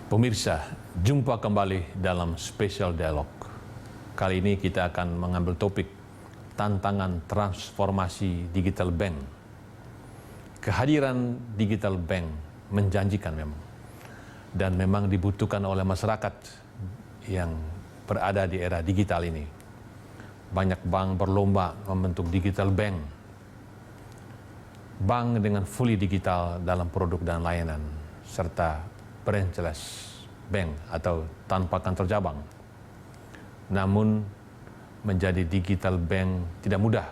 Pemirsa, jumpa kembali dalam Special Dialog. Kali ini kita akan mengambil topik tantangan transformasi digital bank. Kehadiran digital bank menjanjikan memang, dan memang dibutuhkan oleh masyarakat yang berada di era digital ini. Banyak bank berlomba membentuk digital bank. Bank dengan fully digital dalam produk dan layanan, serta branchless bank atau tanpa kantor cabang. Namun menjadi digital bank tidak mudah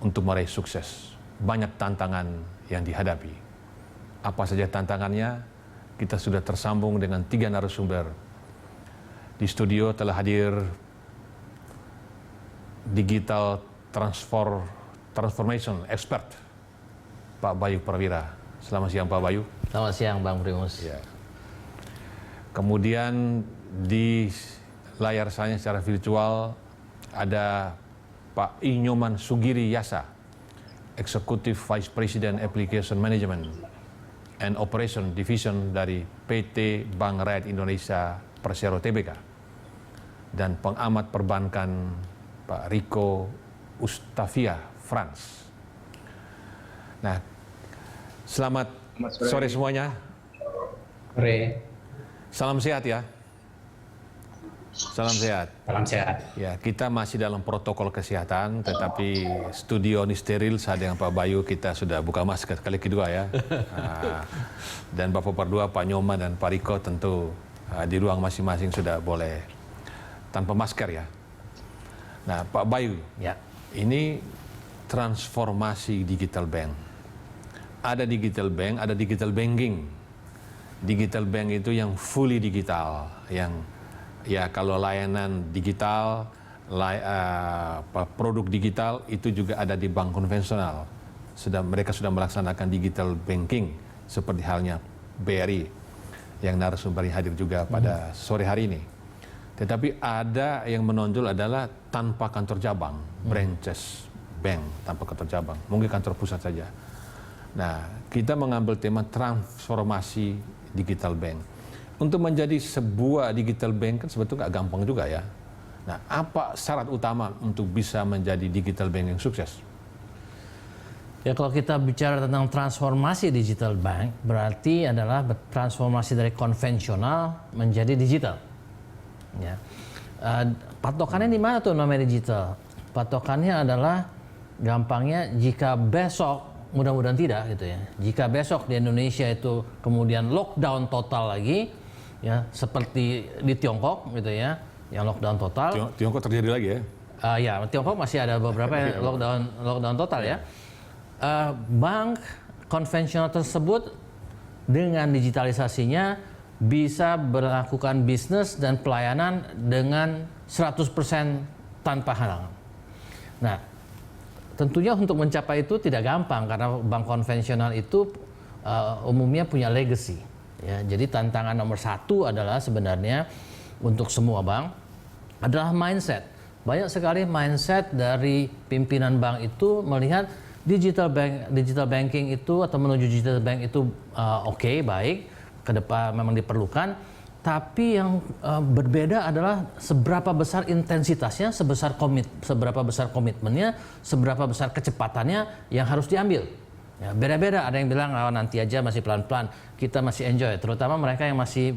untuk meraih sukses. Banyak tantangan yang dihadapi. Apa saja tantangannya? Kita sudah tersambung dengan 3 narasumber. Di studio telah hadir digital transformation expert Pak Bayu Prawira. Selamat siang Pak Bayu. Selamat siang Bang Primus. Ya. Kemudian di layar saya secara virtual ada Pak Inyoman Sugiri Yasa, Executive Vice President Application Management and Operation Division dari PT Bank Rakyat Indonesia Persero Tbk, dan pengamat perbankan Pak Rico Ustavia Frans. Nah, selamat sore semuanya. Sore. Salam sehat ya. Salam sehat. Salam sehat. Ya, kita masih dalam protokol kesehatan, tetapi studio ini steril. Saya dengan Pak Bayu kita sudah buka masker kali kedua ya. Dan Bapak berdua, Pak Nyoman dan Pak Riko tentu di ruang masing-masing sudah boleh tanpa masker ya. Nah, Pak Bayu, Ya. ini transformasi digital bank. Ada digital bank, ada digital banking. Digital bank itu yang fully digital, yang ya kalau layanan digital, produk digital itu juga ada di bank konvensional. Mereka sudah melaksanakan digital banking seperti halnya BRI yang narasumber hadir juga pada sore hari ini. Tetapi ada yang menonjol adalah tanpa kantor cabang, branches bank tanpa kantor cabang, mungkin kantor pusat saja. Nah, kita mengambil tema transformasi digital bank. Untuk menjadi sebuah digital bank kan sebetulnya nggak gampang juga ya. Nah, apa syarat utama untuk bisa menjadi digital bank yang sukses? Ya, kalau kita bicara tentang transformasi digital bank, berarti adalah transformasi dari konvensional menjadi digital. Ya. Patokannya di mana tuh namanya digital? Patokannya adalah gampangnya jika besok, mudah-mudahan tidak gitu ya. Jika besok di Indonesia itu kemudian lockdown total lagi, ya seperti di Tiongkok gitu ya, yang lockdown total. Tiongkok terjadi lagi ya? Ya, Tiongkok masih ada beberapa yang lockdown total ya. Bank konvensional tersebut dengan digitalisasinya bisa melakukan bisnis dan pelayanan dengan 100% tanpa halangan. Nah, tentunya untuk mencapai itu tidak gampang karena bank konvensional itu umumnya punya legacy. Ya, jadi tantangan nomor 1 adalah sebenarnya untuk semua bank adalah mindset. Banyak sekali mindset dari pimpinan bank itu melihat digital banking itu atau menuju digital bank itu oke, baik, ke depan memang diperlukan. Tapi yang berbeda adalah seberapa besar intensitasnya, seberapa besar komitmennya, seberapa besar kecepatannya yang harus diambil. Ya, beda-beda. Ada yang bilang nanti aja masih pelan-pelan, kita masih enjoy. Terutama mereka yang masih,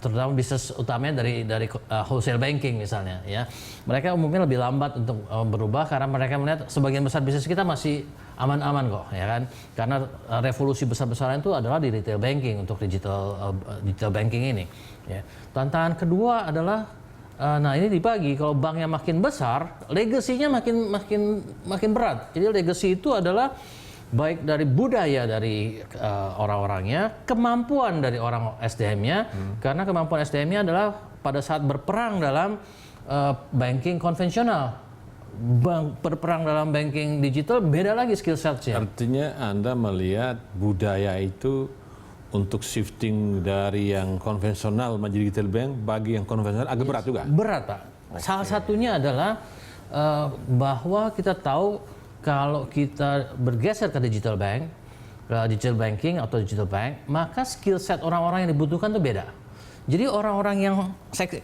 terutama bisnis utamanya dari wholesale banking misalnya. Ya, mereka umumnya lebih lambat untuk berubah karena mereka melihat sebagian besar bisnis kita masih aman-aman kok, ya kan? Karena revolusi besar-besaran itu adalah di retail banking untuk digital banking ini. Ya. Tantangan kedua adalah, nah ini dibagi. Kalau banknya makin besar, legasinya makin berat. Jadi legacy itu adalah baik dari budaya dari orang-orangnya, kemampuan dari orang SDM-nya, karena kemampuan SDM-nya adalah pada saat berperang dalam banking konvensional. Berperang dalam banking digital beda lagi skill set-nya. Artinya Anda melihat budaya itu untuk shifting dari yang konvensional menjadi digital bank bagi yang konvensional agak berat juga? Berat, Pak. Okay. Salah satunya adalah bahwa kita tahu kalau kita bergeser ke digital bank, digital banking atau digital bank, maka skill set orang-orang yang dibutuhkan itu beda. Jadi orang-orang yang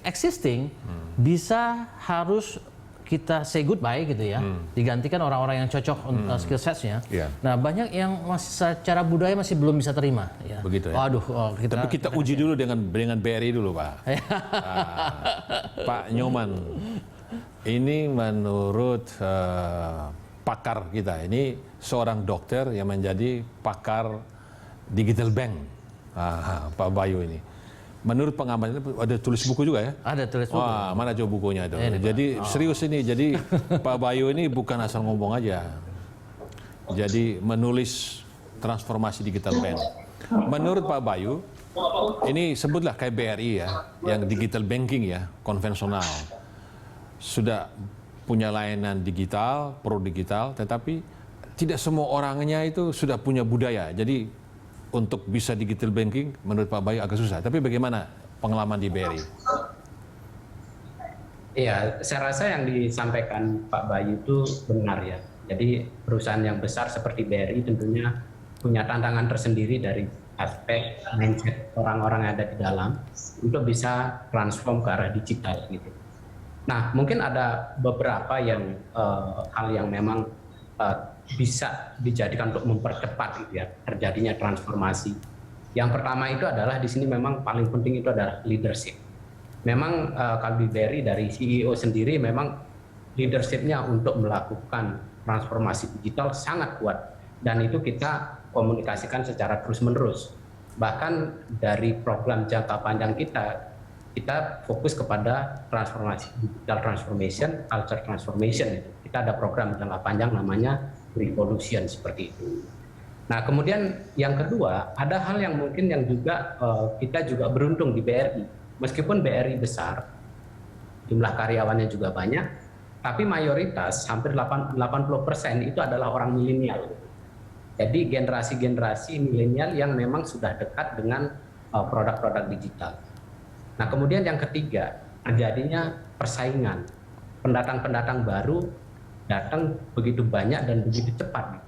existing bisa harus kita say goodbye gitu ya, digantikan orang-orang yang cocok skill setnya. Yeah. Nah banyak yang masih secara budaya masih belum bisa terima. Ya. Begitu ya. Waduh, Tapi kita uji dulu dengan BRI dulu, Pak. Pak Nyoman, ini menurut pakar kita, ini seorang dokter yang menjadi pakar digital bank, Pak Bayu ini. Menurut pengamatan itu ada tulis buku juga ya? Ada tulis buku. Wah, mana coba bukunya itu? Ini, Jadi serius ini. Jadi Pak Bayu ini bukan asal ngomong aja. Jadi menulis transformasi digital bank. Menurut Pak Bayu, ini sebutlah kayak BRI ya, yang digital banking ya, konvensional. Sudah punya layanan digital, pro digital, tetapi tidak semua orangnya itu sudah punya budaya. Jadi untuk bisa digital banking menurut Pak Bayu agak susah. Tapi bagaimana pengalaman di BRI? Iya, saya rasa yang disampaikan Pak Bayu itu benar ya. Jadi perusahaan yang besar seperti BRI tentunya punya tantangan tersendiri dari aspek mindset orang-orang yang ada di dalam untuk bisa transform ke arah digital gitu. Nah, mungkin ada beberapa yang hal yang memang bisa dijadikan untuk mempercepat gitu ya, terjadinya transformasi. Yang pertama itu adalah di sini memang paling penting itu adalah leadership. Memang kalau di BRI dari CEO sendiri memang leadershipnya untuk melakukan transformasi digital sangat kuat dan itu kita komunikasikan secara terus-menerus. Bahkan dari program jangka panjang kita fokus kepada transformasi digital transformation, culture transformation itu. Kita ada program jangka panjang namanya Revolution seperti itu. Nah, kemudian yang kedua, ada hal yang mungkin yang juga kita juga beruntung di BRI. Meskipun BRI besar, jumlah karyawannya juga banyak, tapi mayoritas hampir 80% itu adalah orang milenial. Jadi generasi-generasi milenial yang memang sudah dekat dengan produk-produk digital. Nah, kemudian yang ketiga, terjadinya persaingan. Pendatang-pendatang baru datang begitu banyak dan begitu cepat.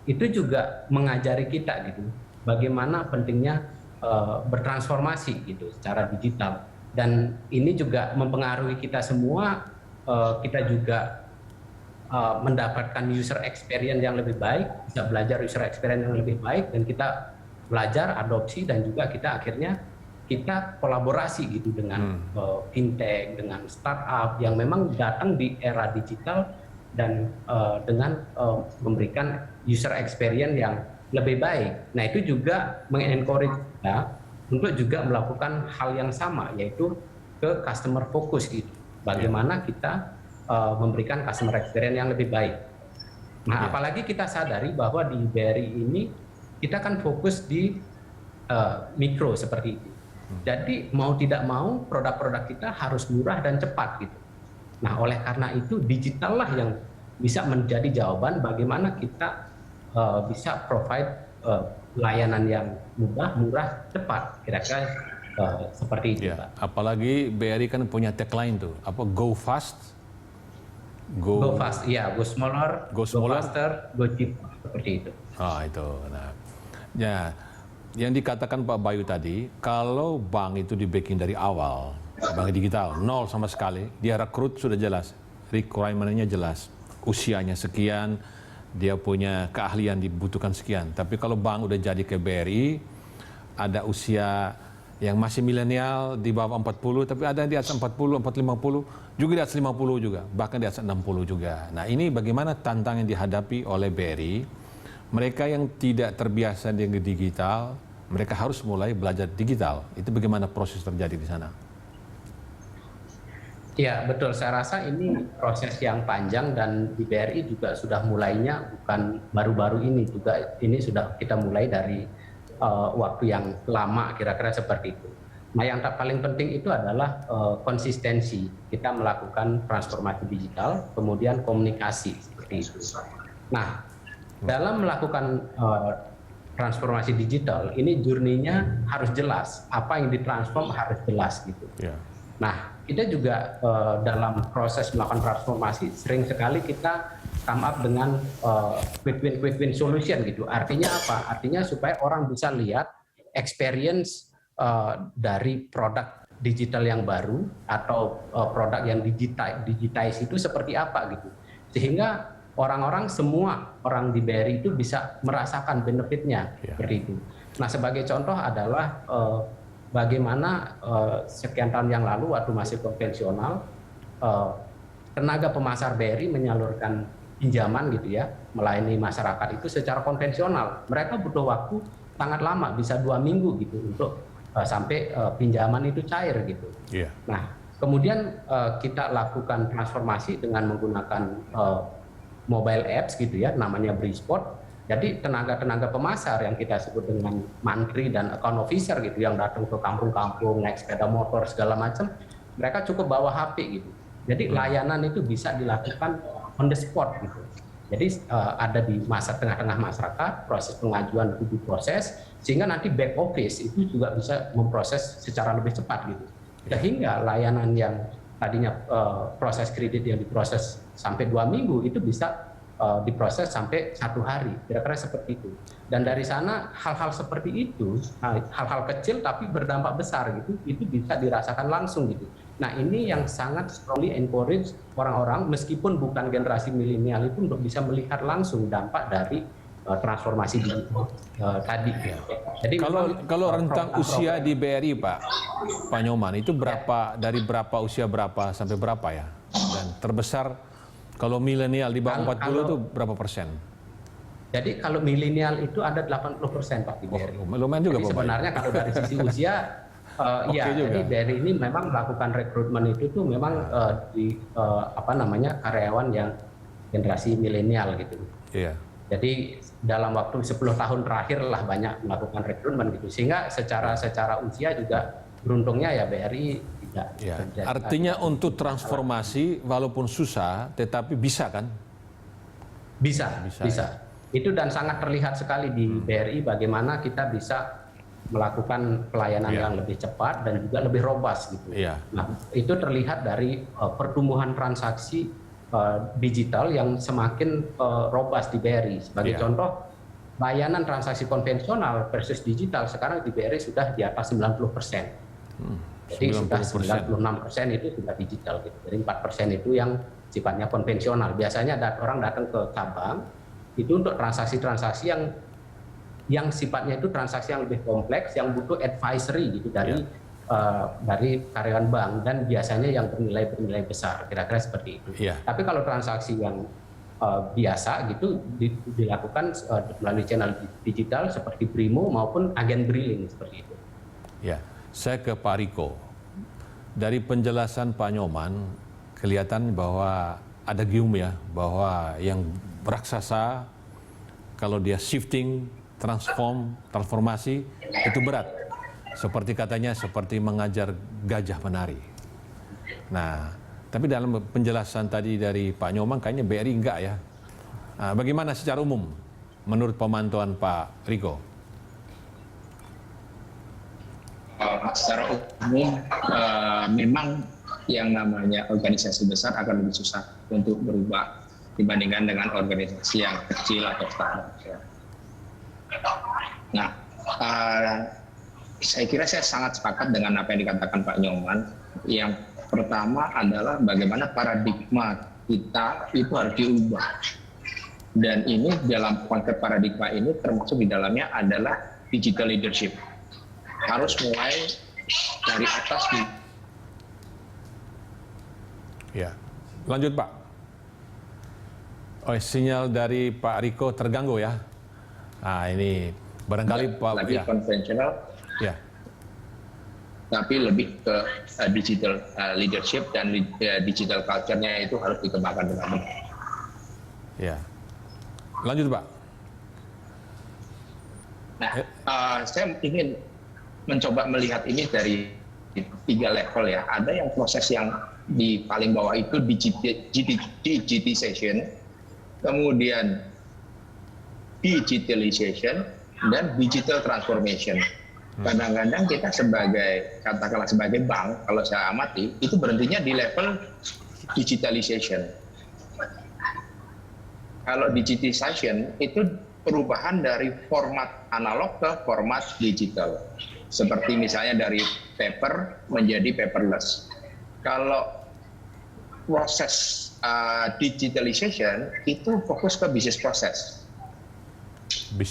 Itu juga mengajari kita gitu, bagaimana pentingnya bertransformasi gitu secara digital. Dan ini juga mempengaruhi kita semua. Kita juga mendapatkan user experience yang lebih baik, bisa belajar user experience yang lebih baik, dan kita belajar adopsi dan juga kita akhirnya kita kolaborasi gitu dengan fintech, dengan startup yang memang datang di era digital dan dengan memberikan user experience yang lebih baik. Nah, itu juga mengencourage kita untuk juga melakukan hal yang sama, yaitu ke customer focus gitu. Bagaimana kita memberikan customer experience yang lebih baik. Nah, apalagi kita sadari bahwa di BRI ini kita kan fokus di mikro seperti itu. Jadi mau tidak mau produk-produk kita harus murah dan cepat gitu. Nah, oleh karena itu digital lah yang bisa menjadi jawaban bagaimana kita bisa provide layanan yang mudah, murah, cepat. Kira-kira seperti itu, Ya, Pak. apalagi BRI kan punya tagline tuh, apa go fast, Go fast, iya, go smaller, Go go smaller. faster, go cheap, seperti itu. itu. Nah, ya, yang dikatakan Pak Bayu tadi, kalau bank itu di-backing dari awal, bank digital, nol sama sekali, dia rekrut sudah jelas, requirement-nya jelas, usianya sekian, dia punya keahlian dibutuhkan sekian. Tapi kalau bank udah jadi ke BRI, ada usia yang masih milenial di bawah 40, tapi ada yang di atas 40, 50, juga di atas 50 juga, bahkan di atas 60 juga. Nah, ini bagaimana tantangan yang dihadapi oleh BRI? Mereka yang tidak terbiasa dengan digital, mereka harus mulai belajar digital. Itu bagaimana proses terjadi di sana? Ya, betul. Saya rasa ini proses yang panjang dan di BRI juga sudah mulainya bukan baru-baru ini juga. Ini sudah kita mulai dari waktu yang lama, kira-kira seperti itu. Nah, yang paling penting itu adalah konsistensi. Kita melakukan transformasi digital, kemudian komunikasi seperti itu. Nah, dalam melakukan transformasi digital, ini journey-nya harus jelas. Apa yang ditransform harus jelas gitu. Yeah. Nah, kita juga dalam proses melakukan transformasi sering sekali kita come up dengan quick win solution gitu. Artinya apa? Artinya supaya orang bisa lihat experience dari produk digital yang baru atau produk yang digitize itu seperti apa gitu. Sehingga semua orang di BRI itu bisa merasakan benefitnya seperti itu. Nah, sebagai contoh adalah bagaimana sekian tahun yang lalu waktu masih konvensional, tenaga pemasar BRI menyalurkan pinjaman gitu ya, melayani masyarakat itu secara konvensional. Mereka butuh waktu sangat lama, bisa 2 minggu gitu untuk sampai pinjaman itu cair gitu. Yeah. Nah, kemudian kita lakukan transformasi dengan menggunakan mobile apps gitu ya, namanya BRIsport. Jadi tenaga-tenaga pemasar yang kita sebut dengan mantri dan account officer gitu, yang datang ke kampung-kampung naik sepeda motor segala macam, mereka cukup bawa HP gitu. Jadi layanan itu bisa dilakukan on the spot gitu. Jadi ada di tengah-tengah masyarakat, proses pengajuan itu diproses, sehingga nanti back office itu juga bisa memproses secara lebih cepat gitu. Sehingga layanan yang tadinya proses kredit yang diproses sampai 2 minggu itu bisa diproses sampai 1 hari, kira-kira seperti itu. Dan dari sana hal-hal seperti itu, hal-hal kecil tapi berdampak besar gitu, itu bisa dirasakan langsung gitu. Nah, ini yang sangat strongly encourage orang-orang meskipun bukan generasi milenial itu untuk bisa melihat langsung dampak dari transformasi digital tadi. Jadi kalau rentang usia di BRI Pak Nyoman itu dari berapa usia sampai berapa ya? Dan terbesar kalau milenial di bawah 40 itu berapa persen? Jadi kalau milenial itu ada 80% Pak di BRI. Lumayan juga Pak. Sebenarnya kalau dari sisi usia jadi BRI ini memang melakukan rekrutmen itu tuh memang karyawan yang generasi milenial gitu. Iya. Jadi dalam waktu 10 tahun terakhir lah banyak melakukan rekrutmen gitu, sehingga secara usia juga beruntungnya ya BRI tidak. Ya. Artinya untuk transformasi walaupun susah, tetapi bisa kan? Bisa. Itu dan sangat terlihat sekali di BRI bagaimana kita bisa melakukan pelayanan yang lebih cepat dan juga lebih robust gitu. Nah, itu terlihat dari pertumbuhan transaksi digital yang semakin robust di BRI. Sebagai contoh, layanan transaksi konvensional versus digital sekarang di BRI sudah di atas 90%. Jadi 96% itu sudah digital gitu. Jadi 4% itu yang sifatnya konvensional. Biasanya orang datang ke cabang itu untuk transaksi-transaksi yang sifatnya itu transaksi yang lebih kompleks, yang butuh advisory gitu dari karyawan bank, dan biasanya yang bernilai besar, kira-kira seperti itu. Tapi kalau transaksi yang biasa gitu dilakukan melalui channel digital seperti Brimo maupun agen Briling seperti itu. Ya, saya ke Pak Riko. Dari penjelasan Pak Nyoman kelihatan bahwa ada gium ya, bahwa yang raksasa kalau dia shifting, transformasi itu berat. Seperti katanya seperti mengajar gajah menari. Nah, tapi dalam penjelasan tadi dari Pak Nyoman kayaknya BRI enggak ya. Nah, bagaimana secara umum menurut pemantauan Pak Riko? Secara umum memang yang namanya organisasi besar akan lebih susah untuk berubah dibandingkan dengan organisasi yang kecil atau startup. Nah, saya kira saya sangat sepakat dengan apa yang dikatakan Pak Nyoman. Yang pertama adalah bagaimana paradigma kita itu harus diubah. Dan ini dalam konsep paradigma ini termasuk di dalamnya adalah digital leadership. Harus mulai dari atas. Ya, lanjut Pak. Oh, sinyal dari Pak Riko terganggu ya. Nah, ini barangkali Pak lagi konvensional. Ya. Tapi lebih ke digital leadership dan digital culture-nya itu harus dikembangkan dengan benar. Ya. Lanjut Pak. Nah, saya ingin mencoba melihat ini dari 3 level ya. Ada yang proses yang di paling bawah itu digitization, kemudian digitalization, dan digital transformation. Kadang-kadang kita katakanlah sebagai bank, kalau saya amati, itu berhentinya di level digitalization. Kalau digitization itu perubahan dari format analog ke format digital. Seperti misalnya dari paper menjadi paperless. Kalau proses digitalization itu fokus ke bisnis proses.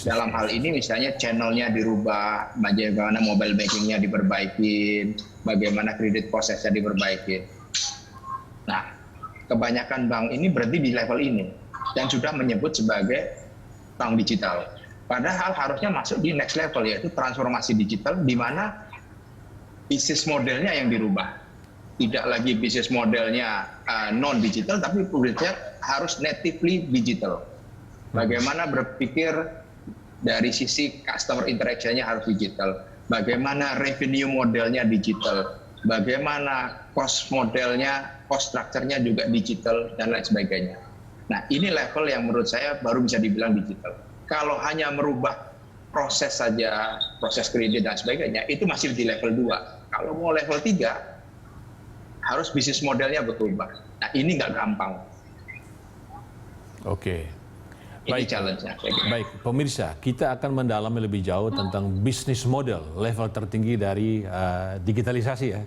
Dalam hal ini misalnya channelnya dirubah, bagaimana mobile bankingnya diperbaikin, bagaimana kredit prosesnya diperbaikin. Nah, kebanyakan bank ini berhenti di level ini dan sudah menyebut sebagai bank digital. Padahal harusnya masuk di next level, yaitu transformasi digital, di mana bisnis modelnya yang dirubah. Tidak lagi bisnis modelnya non-digital, tapi harus natively digital. Bagaimana berpikir dari sisi customer interaction-nya harus digital. Bagaimana revenue modelnya digital. Bagaimana cost modelnya, cost structure-nya juga digital, dan lain sebagainya. Nah, ini level yang menurut saya baru bisa dibilang digital. Kalau hanya merubah proses saja, proses kredit dan sebagainya, itu masih di level 2. Kalau mau level 3, harus bisnis modelnya berubah. Nah, ini nggak gampang. Oke. Ini challenge-nya. Baik, pemirsa, kita akan mendalami lebih jauh tentang bisnis model level tertinggi dari digitalisasi ya.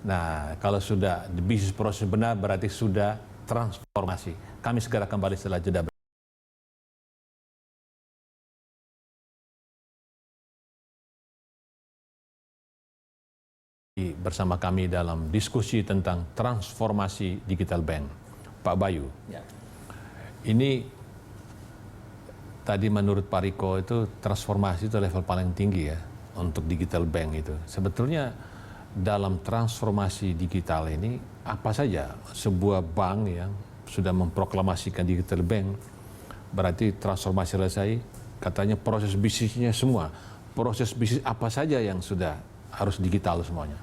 Nah, kalau sudah bisnis proses benar berarti sudah transformasi. Kami segera kembali setelah jeda. Bersama kami dalam diskusi tentang transformasi digital bank. Pak Bayu, Ya. ini tadi menurut Pak Riko itu transformasi itu level paling tinggi ya untuk digital bank itu. Sebetulnya dalam transformasi digital ini apa saja sebuah bank yang sudah memproklamasikan digital bank berarti transformasi selesai, katanya proses bisnisnya semua. Proses bisnis apa saja yang sudah harus digital semuanya?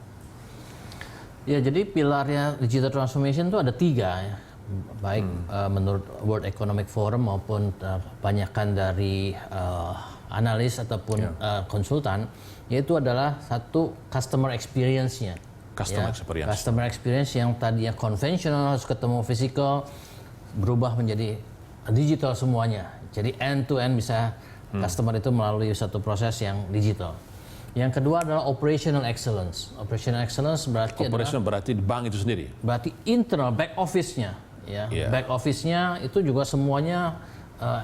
Ya, jadi pilarnya digital transformation itu ada 3 ya. Baik menurut World Economic Forum maupun banyakkan dari analis ataupun konsultan, yaitu adalah satu customer experience-nya. Customer experience yang tadinya konvensional harus ketemu physical, berubah menjadi digital semuanya. Jadi end to end bisa customer itu melalui satu proses yang digital. Yang kedua adalah operational excellence. Operational excellence berarti di bank itu sendiri. Berarti internal back office-nya, ya. Yeah. Back office-nya itu juga semuanya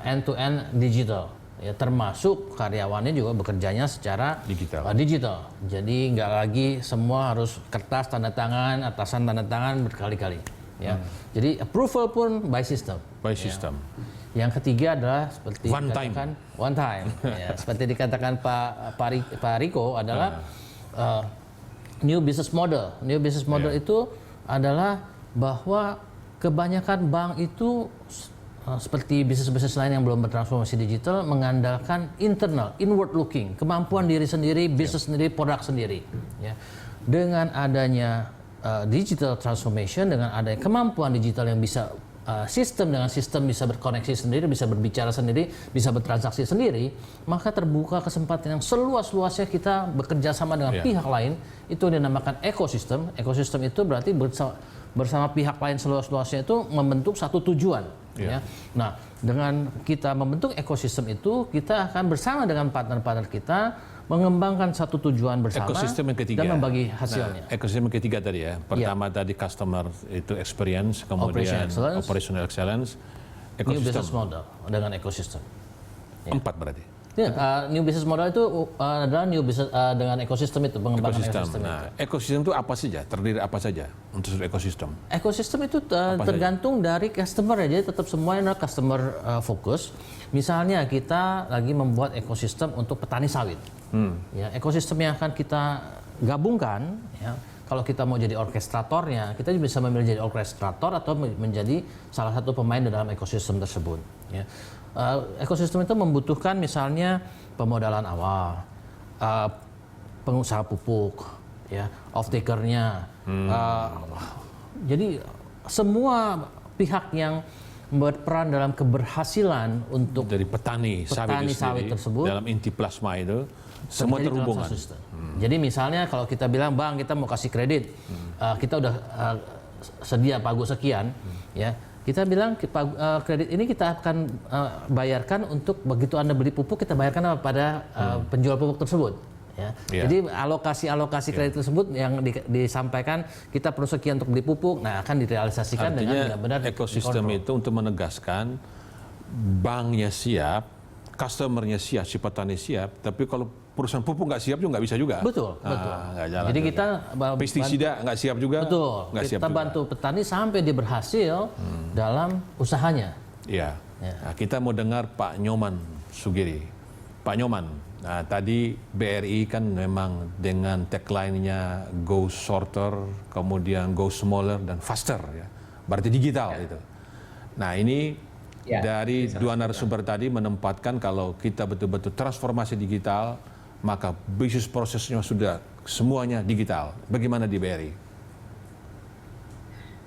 end to end digital. Ya, termasuk karyawannya juga bekerjanya secara digital. Jadi nggak lagi semua harus kertas tanda tangan, atasan tanda tangan berkali-kali. Ya. Jadi approval pun by system. By system. Yang ketiga adalah seperti dikatakan one time. Ya, seperti dikatakan Pak Riko adalah new business model. New business model itu adalah bahwa kebanyakan bank itu seperti bisnis-bisnis lain yang belum bertransformasi digital mengandalkan internal, inward looking, kemampuan diri sendiri, bisnis sendiri, produk sendiri. Ya. Dengan adanya digital transformation, dengan adanya kemampuan digital yang bisa sistem dengan sistem bisa berkoneksi sendiri, bisa berbicara sendiri, bisa bertransaksi sendiri, maka terbuka kesempatan yang seluas-luasnya kita bekerja sama dengan pihak lain, itu dinamakan ekosistem. Ekosistem itu berarti bersama pihak lain seluas-luasnya itu membentuk satu tujuan. Ya. Nah, dengan kita membentuk ekosistem itu, kita akan bersama dengan partner-partner kita mengembangkan satu tujuan bersama ekosistem yang ketiga, dan membagi hasilnya. Nah, ekosistem yang ketiga tadi ya. Pertama tadi customer itu experience, kemudian operational excellence, new business model dengan ekosistem. 4 berarti. Ya, new business model itu adalah new business dengan ekosistem itu, pengembangan ekosistem. Nah, ekosistem itu apa saja? Terdiri apa saja untuk ekosistem? Ekosistem itu tergantung dari customer ya, jadi tetap semuanya adalah customer focus. Misalnya kita lagi membuat ekosistem untuk petani sawit. Ya, ekosistem yang akan kita gabungkan, ya, kalau kita mau jadi orkestratornya, kita bisa memilih jadi orkestrator atau menjadi salah satu pemain dalam ekosistem tersebut. Ya. Ekosistem itu membutuhkan misalnya pemodalan awal, pengusaha pupuk, ya, off-taker-nya. Jadi semua pihak yang berperan dalam keberhasilan untuk dari petani sawit tersebut dalam inti plasma itu semua terhubungan. Jadi misalnya kalau kita bilang bang kita mau kasih kredit, kita udah sedia pagu sekian, ya kita bilang kredit ini kita akan bayarkan untuk begitu Anda beli pupuk, kita bayarkan pada penjual pupuk tersebut. Ya. Jadi alokasi kredit tersebut yang disampaikan kita perlu sekian untuk beli pupuk, nah akan direalisasikan dengan benar-benar ekosistem itu untuk menegaskan banknya siap, customernya siap, si petani siap, tapi kalau perusahaan pupuk nggak siap juga nggak bisa juga. Betul. Nggak jalan Jadi juga. kita pestisida nggak siap juga. Betul. Nggak siap Kita juga. bantu petani sampai dia berhasil dalam usahanya. Iya. Nah, kita mau dengar Pak Nyoman Sugiri. Pak Nyoman, nah, tadi BRI kan memang dengan tagline-nya Go Shorter, kemudian Go Smaller dan Faster, ya. Berarti digital itu. Nah, ini dari dua narasumber tadi menempatkan kalau kita betul-betul transformasi digital, maka bisnis prosesnya sudah semuanya digital. Bagaimana di BRI?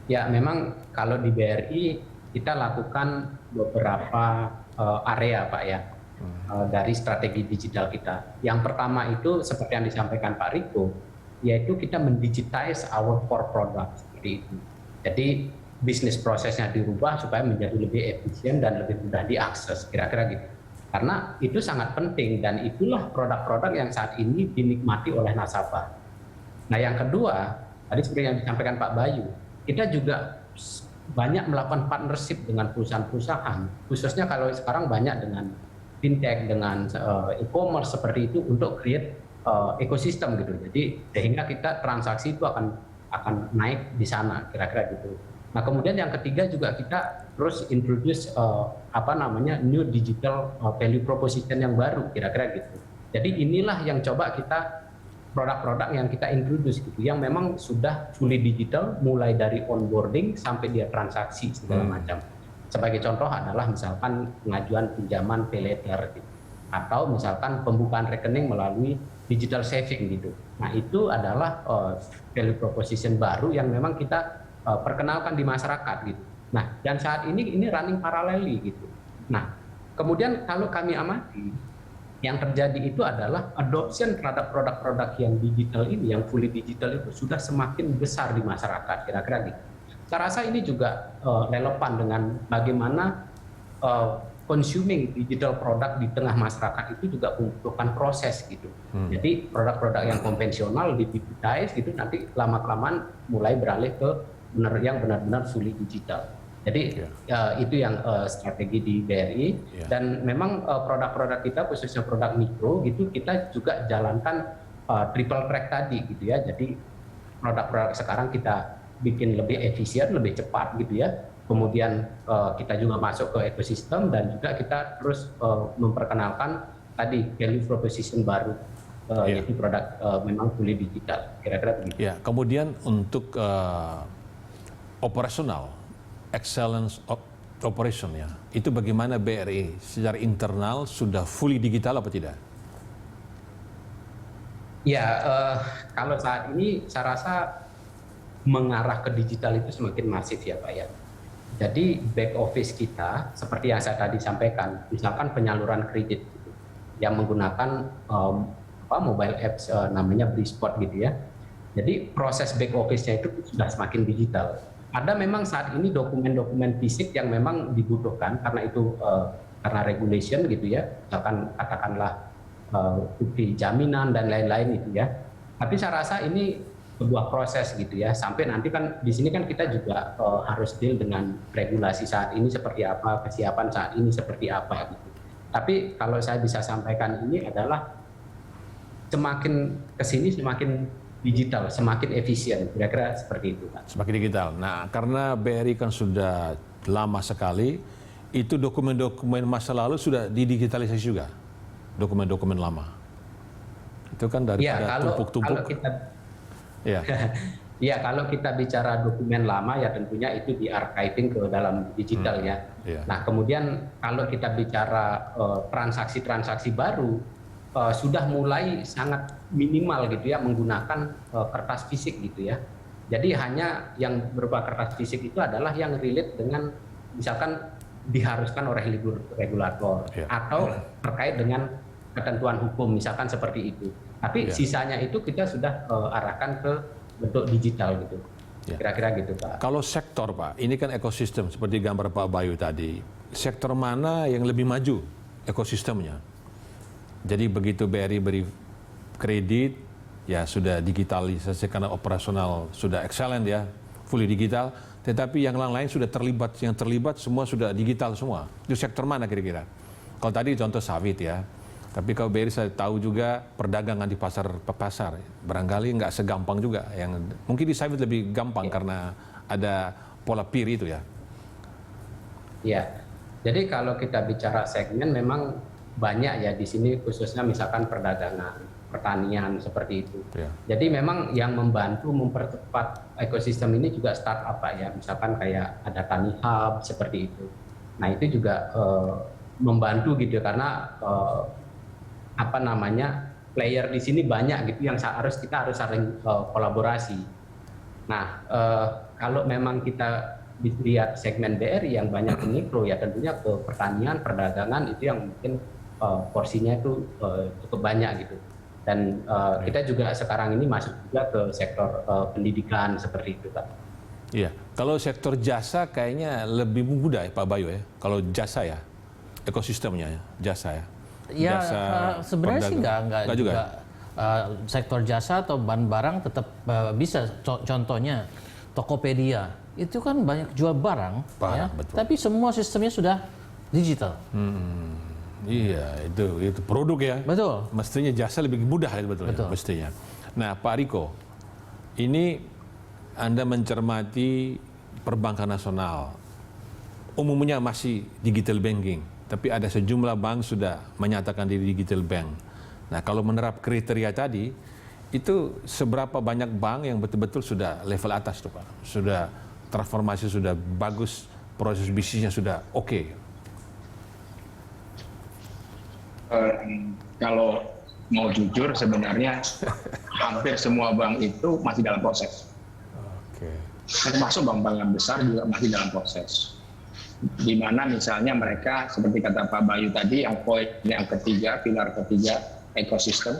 Ya, memang kalau di BRI kita lakukan beberapa area, Pak, ya, dari strategi digital kita. Yang pertama itu seperti yang disampaikan Pak Riko, yaitu kita mendigitize our core product seperti itu. Jadi bisnis prosesnya dirubah supaya menjadi lebih efisien dan lebih mudah diakses, kira-kira gitu. Karena itu sangat penting dan itulah produk-produk yang saat ini dinikmati oleh nasabah. Nah, yang kedua, tadi seperti yang disampaikan Pak Bayu, kita juga banyak melakukan partnership dengan perusahaan-perusahaan, khususnya kalau sekarang banyak dengan fintech, dengan e-commerce seperti itu untuk create ekosistem gitu. Jadi sehingga kita transaksi itu akan naik di sana, kira-kira gitu. Nah, kemudian yang ketiga juga kita terus introduce new digital value proposition yang baru, kira-kira gitu. Jadi inilah yang coba kita produk-produk yang kita introduce gitu, yang memang sudah fully digital mulai dari onboarding sampai dia transaksi segala macam. Sebagai contoh adalah misalkan pengajuan pinjaman pay later gitu, atau misalkan pembukaan rekening melalui digital saving gitu. Nah, itu adalah value proposition baru yang memang kita perkenalkan di masyarakat gitu. Nah, dan saat ini running paraleli gitu. Nah, kemudian kalau kami amati, yang terjadi itu adalah adoption terhadap produk-produk yang digital ini, yang fully digital itu sudah semakin besar di masyarakat, kira-kira gitu. Saya rasa ini juga relevan dengan bagaimana consuming digital product di tengah masyarakat itu juga membutuhkan proses gitu. Jadi produk-produk yang konvensional digitize gitu nanti lama-kelamaan mulai beralih ke yang benar-benar fully digital. Jadi itu yang strategi di BRI dan memang produk-produk kita khususnya produk mikro gitu kita juga jalankan triple track tadi gitu ya. Jadi produk-produk sekarang kita bikin lebih efisien, lebih cepat gitu ya. Kemudian kita juga masuk ke ekosistem dan juga kita terus memperkenalkan tadi value proposition baru yaitu produk memang fully digital. Kira-kira begitu. Ya, kemudian untuk operasional, excellence of operation ya, itu bagaimana BRI secara internal sudah fully digital apa tidak? Ya, kalau saat ini saya rasa mengarah ke digital itu semakin masif ya Pak ya. Jadi back office kita seperti yang saya tadi sampaikan, misalkan penyaluran kredit gitu, yang menggunakan mobile apps namanya Brisport gitu ya. Jadi proses back office-nya itu sudah semakin digital. Ada memang saat ini dokumen-dokumen fisik yang memang dibutuhkan karena itu karena regulation gitu ya, misalkan katakanlah bukti jaminan dan lain-lain itu ya. Tapi saya rasa ini sebuah proses gitu ya, sampai nanti kan di sini kan kita juga harus deal dengan regulasi saat ini seperti apa, kesiapan saat ini seperti apa gitu. Tapi kalau saya bisa sampaikan ini adalah semakin kesini semakin digital, semakin efisien, kira-kira seperti itu Pak. Semakin digital. Nah, karena BRI kan sudah lama sekali, itu dokumen-dokumen masa lalu sudah didigitalisasi juga, dokumen-dokumen lama. Itu kan dari tumpuk-tumpuk. Ya, kalau kita bicara dokumen lama ya tentunya itu di archiving ke dalam digital ya. Nah, kemudian kalau kita bicara transaksi-transaksi baru sudah mulai sangat minimal gitu ya menggunakan kertas fisik gitu ya. Jadi hanya yang berupa kertas fisik itu adalah yang relate dengan misalkan diharuskan oleh regulator atau terkait dengan ketentuan hukum misalkan seperti itu. Tapi sisanya itu kita sudah arahkan ke bentuk digital gitu. Ya. Kira-kira gitu Pak. Kalau sektor Pak, ini kan ekosistem seperti gambar Pak Bayu tadi. Sektor mana yang lebih maju ekosistemnya? Jadi begitu BRI beri kredit, ya sudah digitalisasi karena operasional sudah excellent ya, fully digital. Tetapi yang lain-lain sudah terlibat, yang terlibat semua sudah digital semua. Itu sektor mana kira-kira? Kalau tadi contoh sawit ya. Tapi kalau BRI saya tahu juga perdagangan di pasar, barangkali nggak segampang juga. Yang mungkin di sawit lebih gampang karena ada pola peer itu ya. Ya, jadi kalau kita bicara segmen memang banyak ya di sini khususnya misalkan perdagangan, pertanian seperti itu. Ya. Jadi memang yang membantu mempercepat ekosistem ini juga startup Pak ya, misalkan kayak ada Tani Hub seperti itu. Nah itu juga membantu gitu karena player di sini banyak gitu yang kita harus saling kolaborasi. Nah kalau memang kita lihat segmen BRI yang banyak ke mikro ya tentunya ke pertanian, perdagangan itu yang mungkin porsinya itu cukup banyak gitu. Dan kita juga sekarang ini masuk juga ke sektor pendidikan seperti itu Pak. Iya, kalau sektor jasa kayaknya lebih mudah ya Pak Bayu ya. Kalau jasa ya, ekosistemnya ya, jasa ya. Ya sebenarnya sih nggak juga. Sektor jasa atau barang tetap bisa. Contohnya Tokopedia itu kan banyak jual barang, ya, tapi semua sistemnya sudah digital. Iya, itu produk ya. Betul. Mestinya jasa lebih mudah ya betul. Mestinya. Nah, Pak Riko, ini Anda mencermati perbankan nasional. Umumnya masih digital banking, tapi ada sejumlah bank sudah menyatakan diri digital bank. Nah, kalau menerap kriteria tadi, itu seberapa banyak bank yang betul-betul sudah level atas tuh Pak? Sudah transformasi sudah bagus, proses bisnisnya sudah oke. Kalau mau jujur sebenarnya hampir semua bank itu masih dalam proses. Termasuk bank-bank yang besar juga masih dalam proses. Di mana misalnya mereka seperti kata Pak Bayu tadi yang poin yang ketiga, pilar ketiga ekosistem,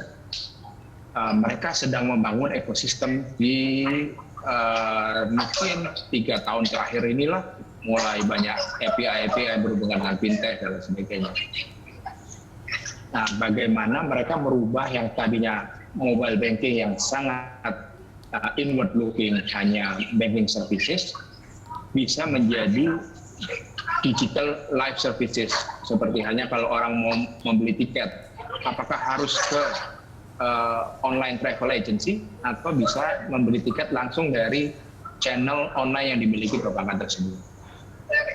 mereka sedang membangun ekosistem di mungkin 3 tahun terakhir inilah mulai banyak API berhubungan dengan fintech dan sebagainya. Nah, bagaimana mereka merubah yang tadinya mobile banking yang sangat inward looking, hanya banking services, bisa menjadi digital life services. Seperti hanya kalau orang mau membeli tiket, apakah harus ke online travel agency atau bisa membeli tiket langsung dari channel online yang dimiliki perbankan tersebut.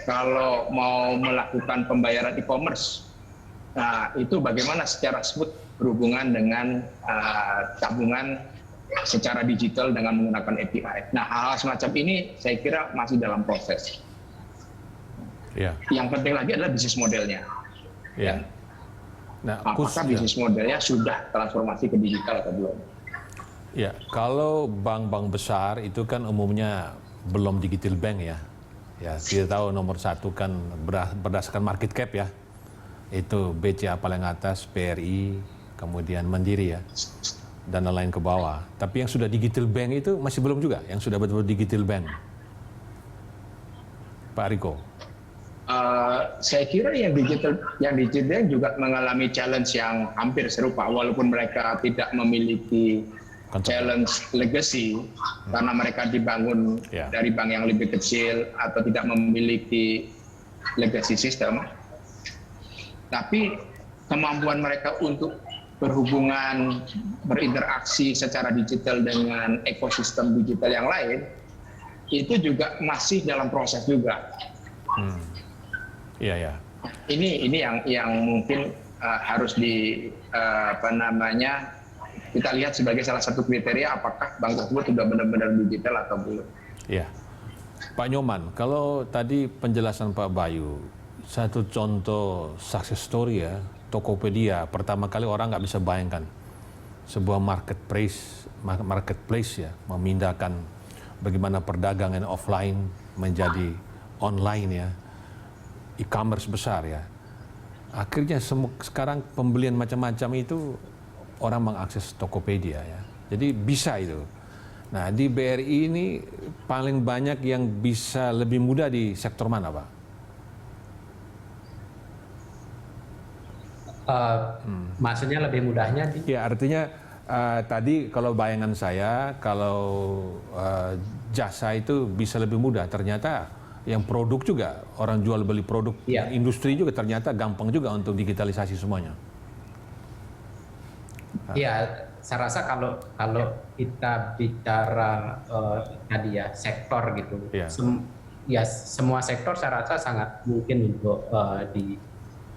Kalau mau melakukan pembayaran e-commerce, nah itu bagaimana secara smooth berhubungan dengan tabungan secara digital dengan menggunakan API. Nah, hal semacam ini saya kira masih dalam proses. Ya. Yang penting lagi adalah bisnis modelnya. Ya. Nah, apakah bisnis modelnya sudah transformasi ke digital atau belum? Ya, kalau bank-bank besar itu kan umumnya belum digital bank ya. Ya, kita tahu nomor satu kan berdasarkan market cap ya. Itu BCA paling atas, BRI, kemudian Mandiri ya, dan lain ke bawah. Tapi yang sudah digital bank itu masih belum juga, yang sudah betul-betul digital bank. Pak Riko. Saya kira yang digital juga mengalami challenge yang hampir serupa, walaupun mereka tidak memiliki challenge legacy karena mereka dibangun dari bank yang lebih kecil atau tidak memiliki legacy system. Tapi kemampuan mereka untuk berhubungan, berinteraksi secara digital dengan ekosistem digital yang lain itu juga masih dalam proses juga. Iya ya. Ini yang mungkin harus kita lihat sebagai salah satu kriteria apakah bank tersebut sudah benar-benar digital atau belum. Iya. Pak Nyoman, kalau tadi penjelasan Pak Bayu, satu contoh success story ya, Tokopedia, pertama kali orang nggak bisa bayangkan sebuah marketplace ya, memindahkan bagaimana perdagangan offline menjadi online ya, e-commerce besar ya. Akhirnya sekarang pembelian macam-macam itu orang mengakses Tokopedia ya. Jadi bisa itu. Nah, di BRI ini paling banyak yang bisa lebih mudah di sektor mana, Pak? Maksudnya lebih mudahnya di Ya, artinya tadi kalau bayangan saya, kalau jasa itu bisa lebih mudah. Ternyata yang produk juga, orang jual beli produk, Iya. industri juga ternyata gampang juga untuk digitalisasi semuanya. Ya, saya rasa kalau kita bicara tadi ya sektor gitu, Iya. ya semua sektor saya rasa sangat mungkin untuk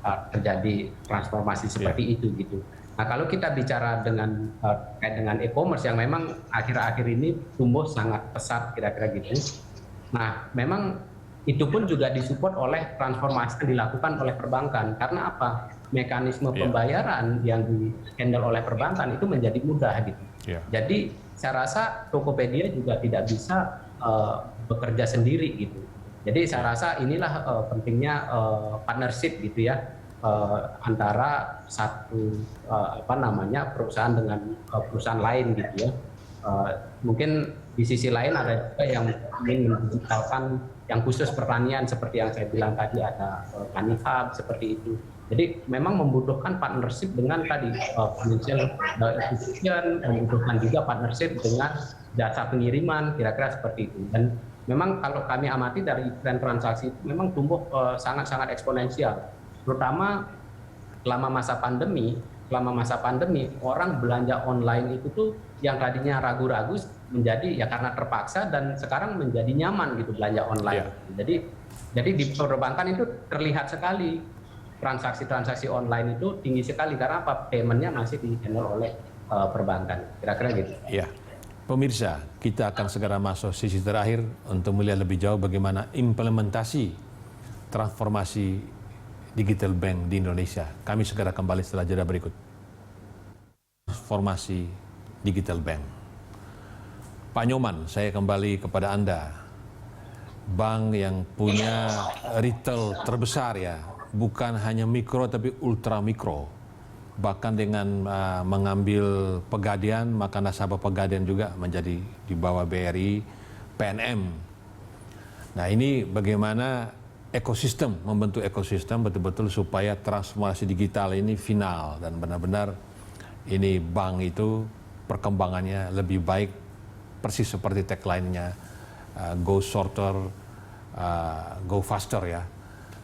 terjadi transformasi seperti itu gitu. Nah, kalau kita bicara terkait dengan e-commerce yang memang akhir-akhir ini tumbuh sangat pesat kira-kira gitu. Nah, memang itu pun juga disupport oleh transformasi yang dilakukan oleh perbankan. Karena apa? Mekanisme pembayaran yang di-handle oleh perbankan itu menjadi mudah gitu. Jadi saya rasa Tokopedia juga tidak bisa bekerja sendiri gitu. Jadi saya rasa inilah pentingnya partnership gitu ya antara satu perusahaan dengan perusahaan lain gitu ya. Mungkin di sisi lain ada juga yang ingin mendigitalkan yang khusus pertanian seperti yang saya bilang tadi, ada Tani Hub seperti itu. Jadi memang membutuhkan partnership dengan tadi financial institution, membutuhkan juga partnership dengan jasa pengiriman, kira-kira seperti itu. Dan memang kalau kami amati dari tren transaksi itu memang tumbuh sangat-sangat eksponensial, terutama selama masa pandemi. Selama masa pandemi orang belanja online itu tuh yang tadinya ragu-ragu menjadi ya karena terpaksa, dan sekarang menjadi nyaman gitu belanja online. Jadi di perbankan itu terlihat sekali transaksi-transaksi online itu tinggi sekali karena apa? Paymentnya masih di-handle oleh perbankan. Kira-kira gitu. Ya, pemirsa, kita akan segera masuk sisi terakhir untuk melihat lebih jauh bagaimana implementasi transformasi digital bank di Indonesia. Kami segera kembali setelah jeda berikut. Transformasi digital bank. Pak Nyoman, saya kembali kepada Anda. Bank yang punya retail terbesar ya, bukan hanya mikro tapi ultra mikro. Bahkan dengan mengambil Pegadaian, maka nasabah Pegadaian juga menjadi di bawah BRI, PNM. Nah, ini bagaimana ekosistem, membentuk ekosistem betul-betul supaya transformasi digital ini final dan benar-benar ini bank itu perkembangannya lebih baik, persis seperti tagline-nya go shorter, go faster ya.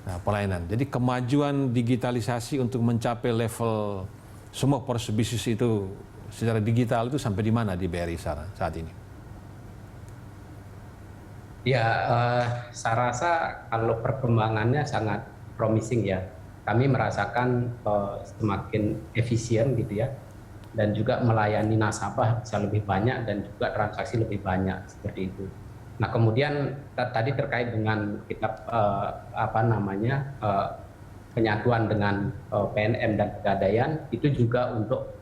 Nah, pelayanan. Jadi kemajuan digitalisasi untuk mencapai level semua proses bisnis itu secara digital itu sampai di mana di BRI saat ini? Ya, saya rasa kalau perkembangannya sangat promising ya. Kami merasakan semakin efisien gitu ya, dan juga melayani nasabah bisa lebih banyak dan juga transaksi lebih banyak seperti itu. Nah, kemudian tadi terkait dengan kita penyatuan dengan PNM dan Pegadaian itu juga untuk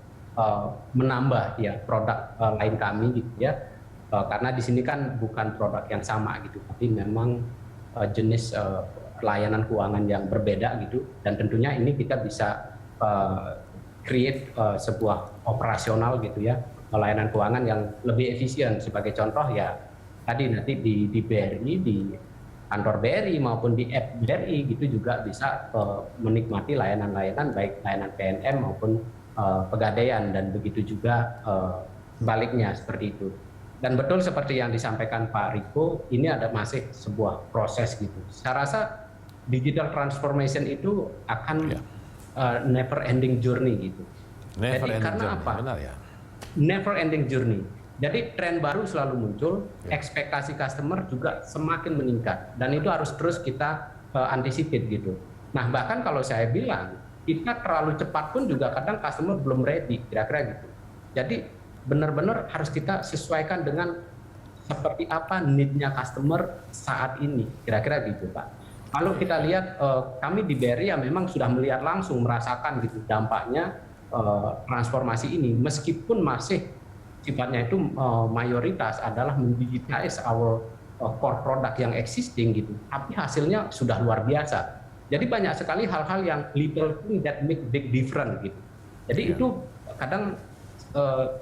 menambah ya produk lain kami gitu ya. Karena di sini kan bukan produk yang sama gitu, tapi memang jenis layanan keuangan yang berbeda gitu, dan tentunya ini kita bisa create sebuah operasional gitu ya, layanan keuangan yang lebih efisien. Sebagai contoh ya tadi nanti di BRI, di kantor BRI maupun di app BRI gitu juga bisa menikmati layanan-layanan baik layanan PNM maupun Pegadaian, dan begitu juga sebaliknya seperti itu. Dan betul seperti yang disampaikan Pak Riko, ini ada masih sebuah proses gitu. Saya rasa digital transformation itu akan never ending journey gitu. Karena apa? Benar ya. Never ending journey. Jadi tren baru selalu muncul, ekspektasi customer juga semakin meningkat, dan itu harus terus kita anticipate gitu. Nah, bahkan kalau saya bilang kita terlalu cepat pun juga kadang customer belum ready, kira-kira gitu. Jadi benar-benar harus kita sesuaikan dengan seperti apa need-nya customer saat ini, kira-kira gitu Pak. Kalau kita lihat kami di BRI ya memang sudah melihat langsung, merasakan gitu dampaknya transformasi ini, meskipun masih sifatnya itu mayoritas adalah mendigitize our core product yang existing gitu, tapi hasilnya sudah luar biasa. Jadi banyak sekali hal-hal yang little thing that make big difference gitu. Jadi itu kadang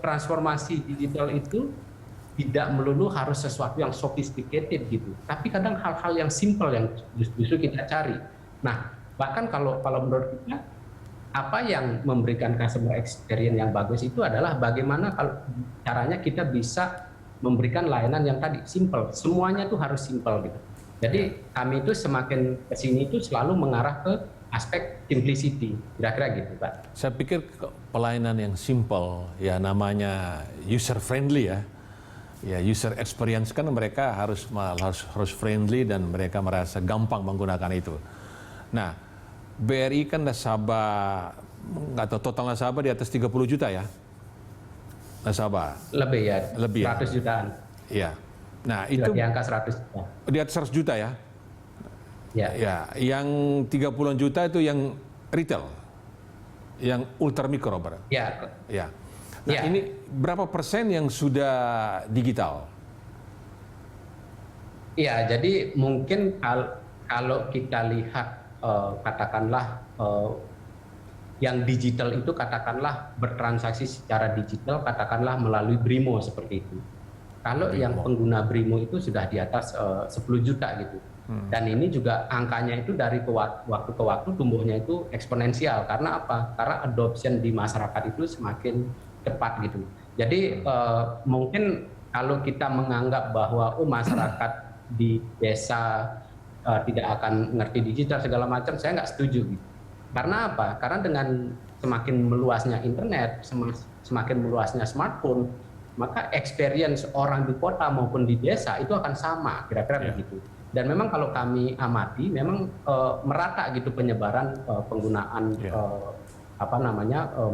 transformasi digital itu tidak melulu harus sesuatu yang sophisticated gitu, tapi kadang hal-hal yang simple yang justru kita cari. Nah, bahkan kalau menurut kita, apa yang memberikan customer experience yang bagus itu adalah bagaimana kalau caranya kita bisa memberikan layanan yang tadi simple, semuanya tuh harus simple gitu. Jadi kami itu semakin kesini itu selalu mengarah ke aspek simplicity, kira-kira gitu, Pak. Saya pikir pelayanan yang simple, ya namanya user friendly ya. Ya user experience kan mereka harus friendly dan mereka merasa gampang menggunakan itu. Nah, BRI kan nasabah, nggak tahu total nasabah di atas 30 juta ya? Nasabah. Lebih ya, Lebih 100 jutaan. Iya. Nah, Sudah itu di angka 100 juta. di atas 100 juta ya? Ya. Ya, yang 30-an juta itu yang retail, yang ultra mikro, Pak. Ya. Ya. Nah, Ya. ini berapa persen yang sudah digital? Iya, jadi mungkin kalau kita lihat katakanlah yang digital itu katakanlah bertransaksi secara digital katakanlah melalui Brimo seperti itu. Kalau Brimo. yang pengguna Brimo itu sudah di atas 10 juta gitu. Dan ini juga angkanya itu dari waktu ke waktu tumbuhnya itu eksponensial. Karena apa? Karena adoption di masyarakat itu semakin cepat gitu. Jadi mungkin kalau kita menganggap bahwa masyarakat di desa tidak akan ngerti digital segala macam, saya nggak setuju gitu. Karena apa? Karena dengan semakin meluasnya internet, semakin meluasnya smartphone, maka experience orang di kota maupun di desa itu akan sama, kira-kira begitu. Dan memang kalau kami amati, memang merata gitu penyebaran penggunaan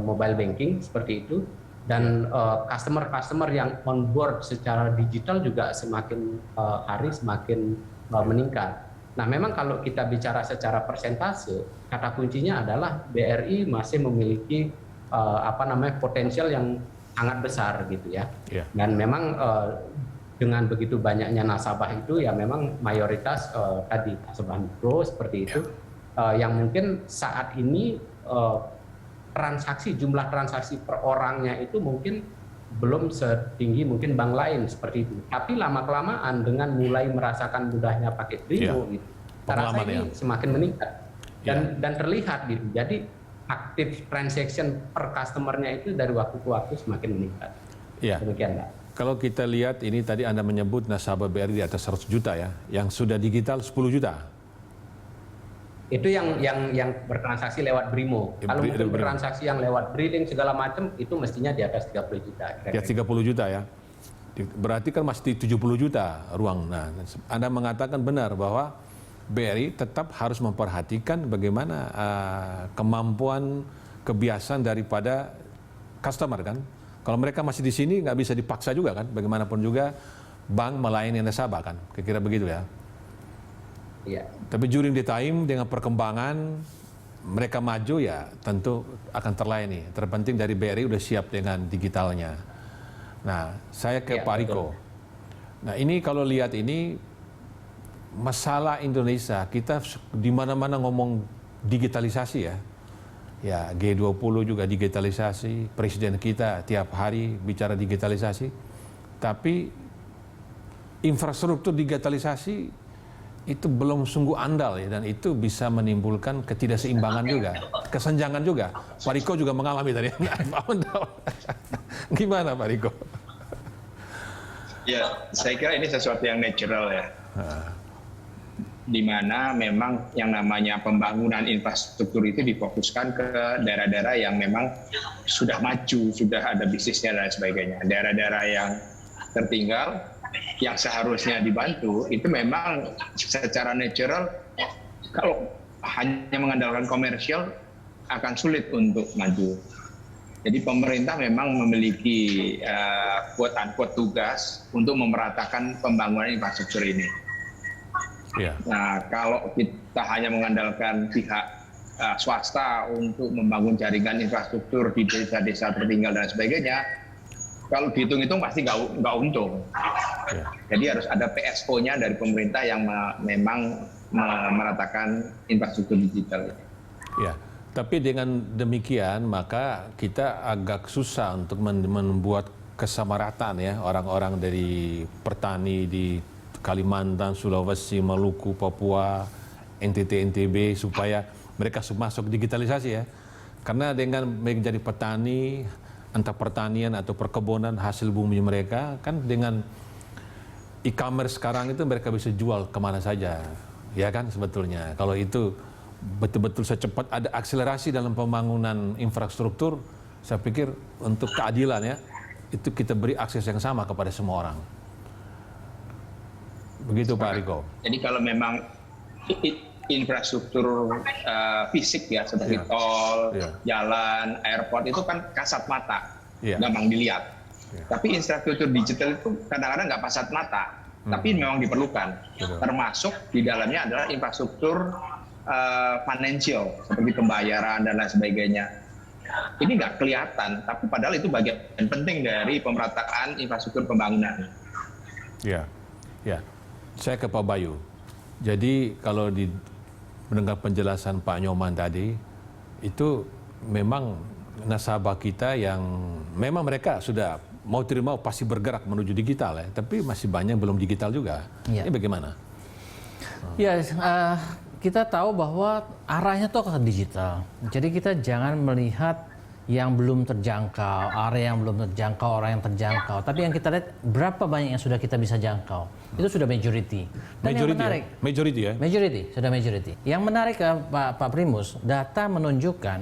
mobile banking seperti itu. Dan customer yang on board secara digital juga semakin hari semakin meningkat. Nah, memang kalau kita bicara secara persentase, kata kuncinya adalah BRI masih memiliki potensial yang sangat besar gitu ya. Dan memang dengan begitu banyaknya nasabah itu ya memang mayoritas tadi nasabah mikro seperti itu yang mungkin saat ini jumlah transaksi per orangnya itu mungkin belum setinggi mungkin bank lain seperti itu. Tapi lama-kelamaan dengan mulai merasakan mudahnya pakai Brimo gitu, saya rasa ini semakin meningkat dan terlihat gitu. Jadi aktif transaction per customer-nya itu dari waktu ke waktu semakin meningkat. Demikian, Pak. Kalau kita lihat ini tadi Anda menyebut nasabah BRI di atas 100 juta ya, yang sudah digital 10 juta. Itu yang bertransaksi lewat Brimo. Kalau mungkin bertransaksi yang lewat Briling segala macam itu mestinya di atas 30 juta. Di atas 30 juta ya. Berarti kan masih 70 juta ruang. Nah, Anda mengatakan benar bahwa BRI tetap harus memperhatikan bagaimana kemampuan kebiasaan daripada customer kan. Kalau mereka masih di sini nggak bisa dipaksa juga kan. Bagaimanapun juga bank melayani nasabah kan. Kira-kira begitu ya. Iya. Tapi during the time dengan perkembangan mereka maju ya tentu akan terlayani. Terpenting dari BRI udah siap dengan digitalnya. Nah, saya ke Pak Riko. Nah, ini kalau lihat ini masalah Indonesia, kita di mana-mana ngomong digitalisasi ya. Ya, G20 juga digitalisasi, presiden kita tiap hari bicara digitalisasi. Tapi infrastruktur digitalisasi itu belum sungguh andal ya, dan itu bisa menimbulkan ketidakseimbangan juga, kesenjangan juga. Pak Riko juga mengalami tadi. Gimana Pak Riko? Ya, saya kira ini sesuatu yang natural ya. Di mana memang yang namanya pembangunan infrastruktur itu difokuskan ke daerah-daerah yang memang sudah maju, sudah ada bisnisnya dan sebagainya. Daerah-daerah yang tertinggal, yang seharusnya dibantu, itu memang secara natural kalau hanya mengandalkan komersial akan sulit untuk maju. Jadi pemerintah memang memiliki quote-unquote tugas untuk memeratakan pembangunan infrastruktur ini. Nah, kalau kita hanya mengandalkan pihak swasta untuk membangun jaringan infrastruktur di desa-desa tertinggal dan sebagainya, kalau dihitung-hitung pasti nggak untung. Jadi harus ada PSO-nya dari pemerintah yang memang meratakan infrastruktur digital. Ya, tapi dengan demikian maka kita agak susah untuk membuat kesamarataan ya orang-orang dari petani di Kalimantan, Sulawesi, Maluku, Papua, NTT, NTB supaya mereka masuk digitalisasi ya. Karena dengan menjadi petani, entah pertanian atau perkebunan hasil bumi mereka kan dengan e-commerce sekarang itu mereka bisa jual kemana saja, ya kan sebetulnya. Kalau itu betul-betul secepat ada akselerasi dalam pembangunan infrastruktur, saya pikir untuk keadilan ya, itu kita beri akses yang sama kepada semua orang. Begitu Pak Riko. Jadi kalau memang infrastruktur fisik ya seperti tol, jalan, airport itu kan kasat mata, gampang dilihat. Tapi infrastruktur digital itu kadang-kadang nggak kasat mata, tapi memang diperlukan. Termasuk di dalamnya adalah infrastruktur financial seperti pembayaran dan lain sebagainya. Ini nggak kelihatan, tapi padahal itu bagian penting dari pemerataan infrastruktur pembangunan. Ya. Saya ke Pak Bayu. Jadi kalau mendengar penjelasan Pak Nyoman tadi, itu memang nasabah kita yang memang mereka sudah mau tidak mau pasti bergerak menuju digital ya, tapi masih banyak belum digital juga. Ini bagaimana? Ya, kita tahu bahwa arahnya tuh ke digital. Jadi kita jangan melihat yang belum terjangkau, area yang belum terjangkau, orang yang terjangkau. Tapi yang kita lihat berapa banyak yang sudah kita bisa jangkau. Itu sudah majority. Dan majority, yang menarik, majority ya? Majority, sudah majority. Yang menarik Pak Primus, data menunjukkan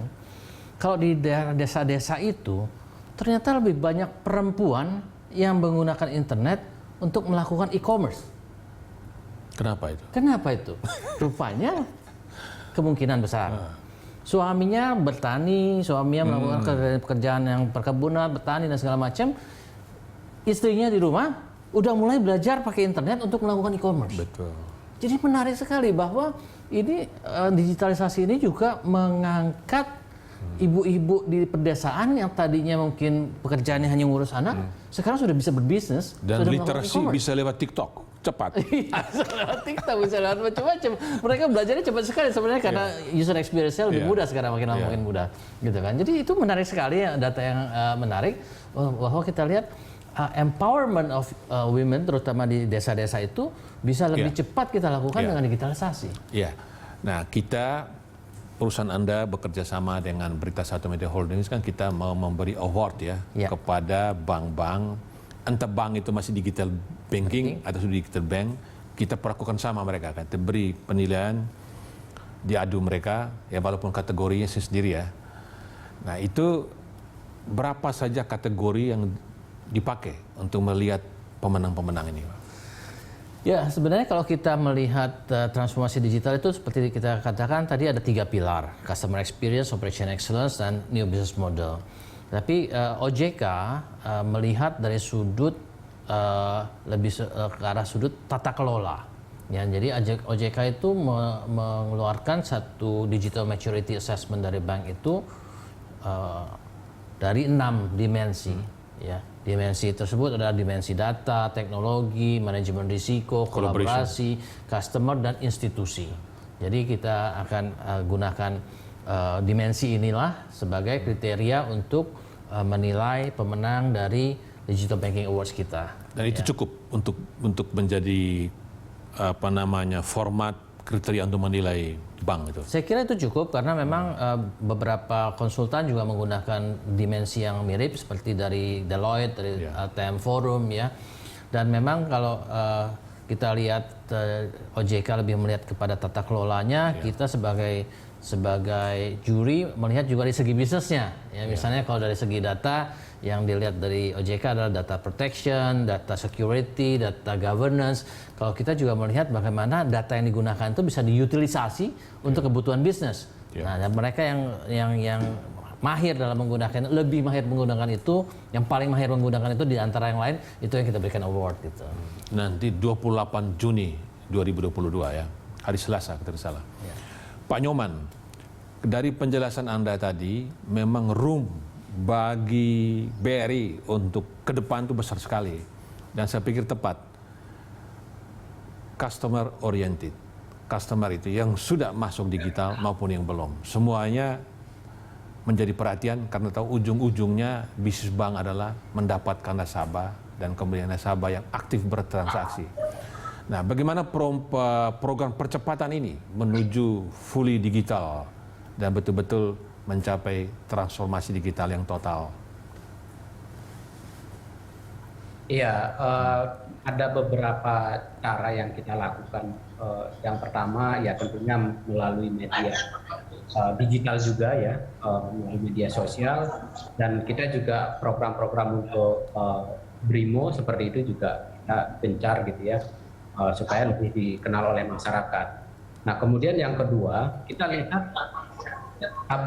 kalau di daerah desa-desa itu ternyata lebih banyak perempuan yang menggunakan internet untuk melakukan e-commerce. Kenapa itu? Rupanya kemungkinan besar. Suaminya bertani, suaminya melakukan pekerjaan yang perkebunan, bertani dan segala macam. Istrinya di rumah udah mulai belajar pakai internet untuk melakukan e-commerce. Betul. Jadi menarik sekali bahwa ini digitalisasi ini juga mengangkat ibu-ibu di pedesaan yang tadinya mungkin pekerjaannya hanya ngurus anak, sekarang sudah bisa berbisnis. Dan literasi bisa lewat TikTok. Cepat. Iya, lewat TikTok, bisa lewat macam-macam. Mereka belajarnya cepat sekali sebenarnya karena user experience-nya lebih mudah sekarang, makin lama makin mudah, gitu kan. Jadi itu menarik sekali ya, data yang menarik bahwa kita lihat empowerment of women terutama di desa-desa itu bisa lebih cepat kita lakukan dengan digitalisasi. Iya. Nah, kita perusahaan Anda bekerja sama dengan Berita Satu Media Holdings kan kita mau memberi award ya kepada bank-bank, entah bank itu masih digital banking atau sudah digital bank, kita perlakukan sama mereka kan, kita beri penilaian, diadu mereka ya walaupun kategorinya sendiri ya. Nah itu berapa saja kategori yang dipakai untuk melihat pemenang-pemenang ini? Ya sebenarnya kalau kita melihat transformasi digital itu seperti kita katakan tadi ada 3 pilar, customer experience, operation excellence, dan new business model. Tapi OJK melihat dari sudut lebih ke arah sudut tata kelola. Ya, jadi OJK itu mengeluarkan satu digital maturity assessment dari bank itu dari 6 dimensi. Ya, dimensi tersebut adalah dimensi data, teknologi, manajemen risiko, kolaborasi, customer, dan institusi. Jadi kita akan gunakan dimensi inilah sebagai kriteria untuk menilai pemenang dari Digital Banking Awards kita. Dan itu cukup untuk menjadi format kriteria untuk menilai bank itu. Saya kira itu cukup karena memang beberapa konsultan juga menggunakan dimensi yang mirip seperti dari Deloitte, dari TM Forum ya. Dan memang kalau kita lihat OJK lebih melihat kepada tata kelolanya, kita sebagai juri melihat juga dari segi bisnisnya. Ya, misalnya kalau dari segi data yang dilihat dari OJK adalah data protection, data security, data governance. Kalau kita juga melihat bagaimana data yang digunakan itu bisa diutilisasi untuk kebutuhan bisnis. Nah, dan mereka yang mahir dalam menggunakan, lebih mahir menggunakan itu, yang paling mahir menggunakan itu di antara yang lain, itu yang kita berikan award gitu. Nanti 28 Juni 2022 ya, hari Selasa kalau tidak salah. Pak Nyoman, dari penjelasan Anda tadi, memang room bagi BRI untuk ke depan itu besar sekali. Dan saya pikir tepat. Customer oriented. Customer itu yang sudah masuk digital maupun yang belum. Semuanya menjadi perhatian karena tahu ujung-ujungnya bisnis bank adalah mendapatkan nasabah dan kemudian nasabah yang aktif bertransaksi. Nah, bagaimana program percepatan ini menuju fully digital dan betul-betul mencapai transformasi digital yang total? Iya, ada beberapa cara yang kita lakukan. Yang pertama ya tentunya melalui media digital juga ya, melalui media sosial, dan kita juga program-program untuk BRIMO seperti itu juga kita gencar gitu ya, supaya lebih dikenal oleh masyarakat. Nah, kemudian yang kedua, kita lihat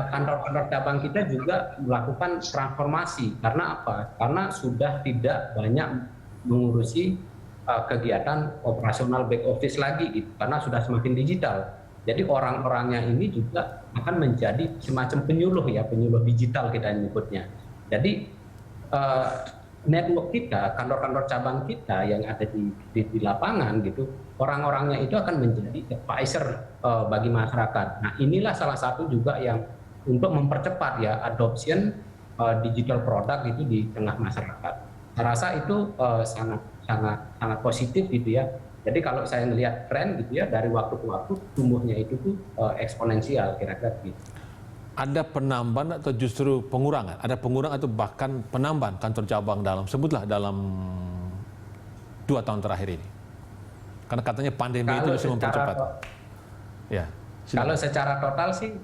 kantor-kantor cabang kita juga melakukan transformasi. Karena apa? Karena sudah tidak banyak mengurusi kegiatan operasional back office lagi gitu, karena sudah semakin digital. Jadi orang-orangnya ini juga akan menjadi semacam penyuluh ya, penyuluh digital kita nyebutnya. Jadi network kita, kantor-kantor cabang kita yang ada di lapangan gitu, orang-orangnya itu akan menjadi advisor bagi masyarakat. Nah, inilah salah satu juga yang untuk mempercepat ya adoption digital product itu di tengah masyarakat. Saya rasa itu sangat positif gitu ya. Jadi kalau saya melihat tren gitu ya, dari waktu ke waktu tumbuhnya itu tuh eksponensial kira-kira gitu. Ada penambahan atau justru pengurangan? Ada pengurangan atau bahkan penambahan kantor cabang sebutlah dalam 2 tahun terakhir ini? Karena katanya pandemi itu bisa mempercepat. Ya, kalau secara total sih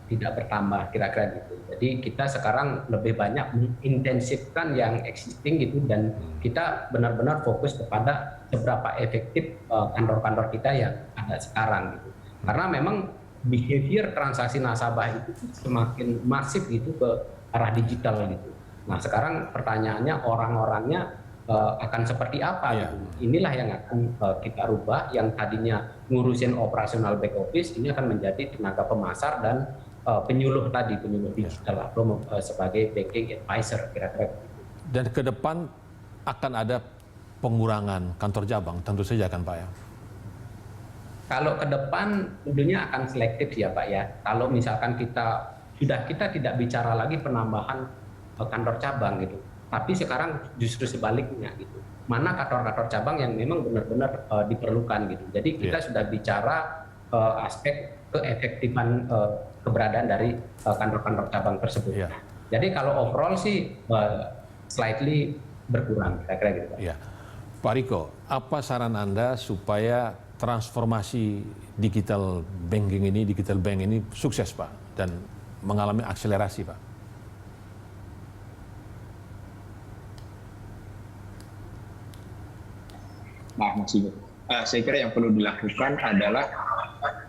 tidak bertambah kira-kira gitu. Jadi kita sekarang lebih banyak mengintensifkan yang existing gitu, dan kita benar-benar fokus kepada seberapa efektif kantor-kantor kita yang ada sekarang gitu. Karena memang behavior transaksi nasabah itu semakin masif gitu ke arah digital gitu. Nah, sekarang pertanyaannya orang-orangnya akan seperti apa gitu. Inilah yang akan kita rubah, yang tadinya ngurusin operasional back office ini akan menjadi tenaga pemasar dan penyuluh digital atau sebagai banking advisor kira-kira gitu. Dan ke depan akan ada pengurangan kantor cabang, tentu saja kan Pak ya? Kalau ke depan tentunya akan selektif ya Pak ya. Kalau misalkan kita tidak bicara lagi penambahan kantor cabang gitu, tapi sekarang justru sebaliknya gitu. Mana kantor-kantor cabang yang memang benar-benar diperlukan gitu. Jadi kita sudah bicara aspek keefektifan keberadaan dari kantor-kantor cabang tersebut. Jadi kalau overall sih slightly berkurang kira-kira gitu Pak. Ya. Pak Riko, apa saran Anda supaya transformasi digital banking ini, digital bank ini sukses Pak dan mengalami akselerasi Pak? Nah, Mas Ibu, saya kira yang perlu dilakukan adalah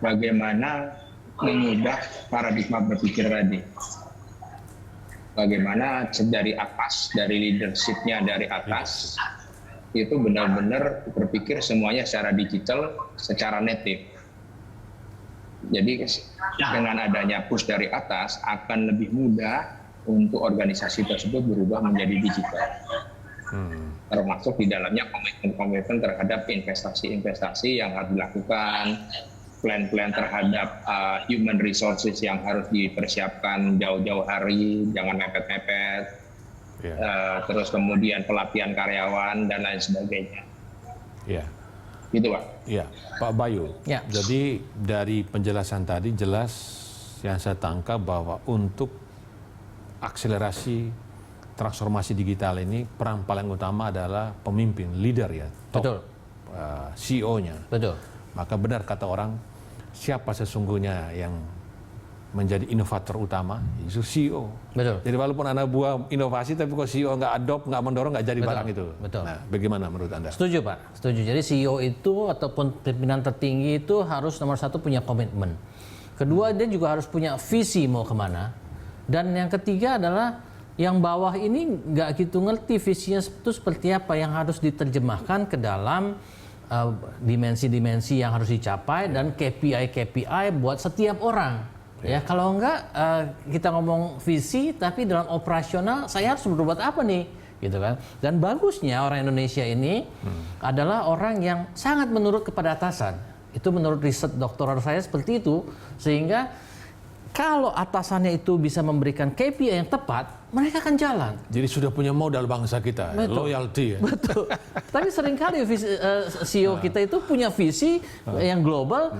bagaimana mengubah paradigma berpikir tadi. Bagaimana dari atas, dari leadership-nya dari atas, itu benar-benar berpikir semuanya secara digital, secara native. Jadi dengan adanya push dari atas akan lebih mudah untuk organisasi tersebut berubah menjadi digital. Termasuk di dalamnya komitmen-komitmen terhadap investasi-investasi yang harus dilakukan, plan-plan terhadap human resources yang harus dipersiapkan jauh-jauh hari, jangan mepet-mepet. Terus kemudian pelatihan karyawan dan lain sebagainya. Ya. Gitu Pak. Ya, Pak Bayu. Ya. Jadi dari penjelasan tadi jelas yang saya tangkap bahwa untuk akselerasi transformasi digital ini peran paling utama adalah pemimpin, leader ya, top. Betul. CEO-nya. Betul. Maka benar kata orang, siapa sesungguhnya yang menjadi inovator utama, itu CEO. Betul. Jadi walaupun Anda buat inovasi, tapi kalau CEO nggak adopt, nggak mendorong, nggak jadi barang itu. Betul. Nah, bagaimana menurut Anda? Setuju Pak, setuju. Jadi CEO itu ataupun pimpinan tertinggi itu harus nomor satu punya komitmen. Kedua, dia juga harus punya visi mau kemana. Dan yang ketiga adalah yang bawah ini nggak gitu ngerti visinya itu seperti apa, yang harus diterjemahkan ke dalam dimensi-dimensi yang harus dicapai dan KPI buat setiap orang. Ya, kalau enggak kita ngomong visi tapi dalam operasional saya harus berbuat apa nih, gitu kan. Dan bagusnya orang Indonesia ini adalah orang yang sangat menurut kepada atasan. Itu menurut riset doktoral saya seperti itu, sehingga kalau atasannya itu bisa memberikan KPI yang tepat, mereka akan jalan. Jadi sudah punya modal bangsa kita, loyalty ya. Betul. Tapi seringkali CEO kita itu punya visi yang global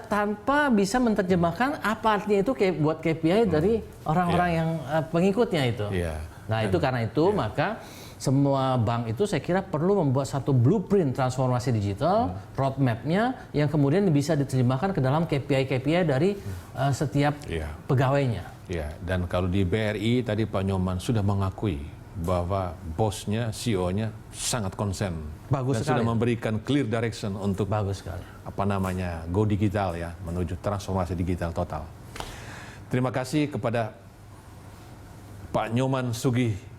tanpa bisa menerjemahkan apa artinya itu buat KPI dari orang-orang yang pengikutnya itu. Iya. Nah itu karena itu maka semua bank itu saya kira perlu membuat satu blueprint transformasi digital, roadmap-nya yang kemudian bisa diterjemahkan ke dalam KPI dari setiap pegawainya. Ya, dan kalau di BRI tadi Pak Nyoman sudah mengakui bahwa bosnya, CEO-nya sangat konsen. Bagus dan sekali. Sudah memberikan clear direction untuk Bagus sekali. go digital ya, menuju transformasi digital total. Terima kasih kepada Pak Nyoman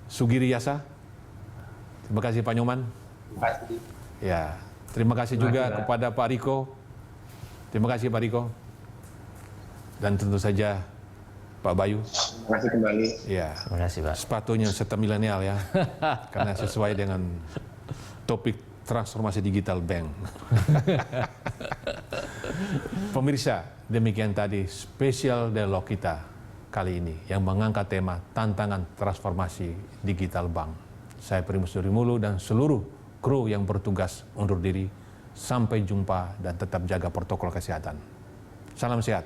Sugiriasa. Terima kasih Pak Nyoman. Terima kasih. Ya, terima kasih juga kepada Pak Riko. Terima kasih Pak Riko. Dan tentu saja Pak Bayu. Terima kasih kembali. Ya, Terima kasih Pak. sepatunya serta milenial ya, karena sesuai dengan topik transformasi digital bank. Pemirsa, demikian tadi spesial dialog kita kali ini yang mengangkat tema tantangan transformasi digital bank. Saya Primus Durimulu dan seluruh kru yang bertugas undur diri. Sampai jumpa dan tetap jaga protokol kesehatan. Salam sehat.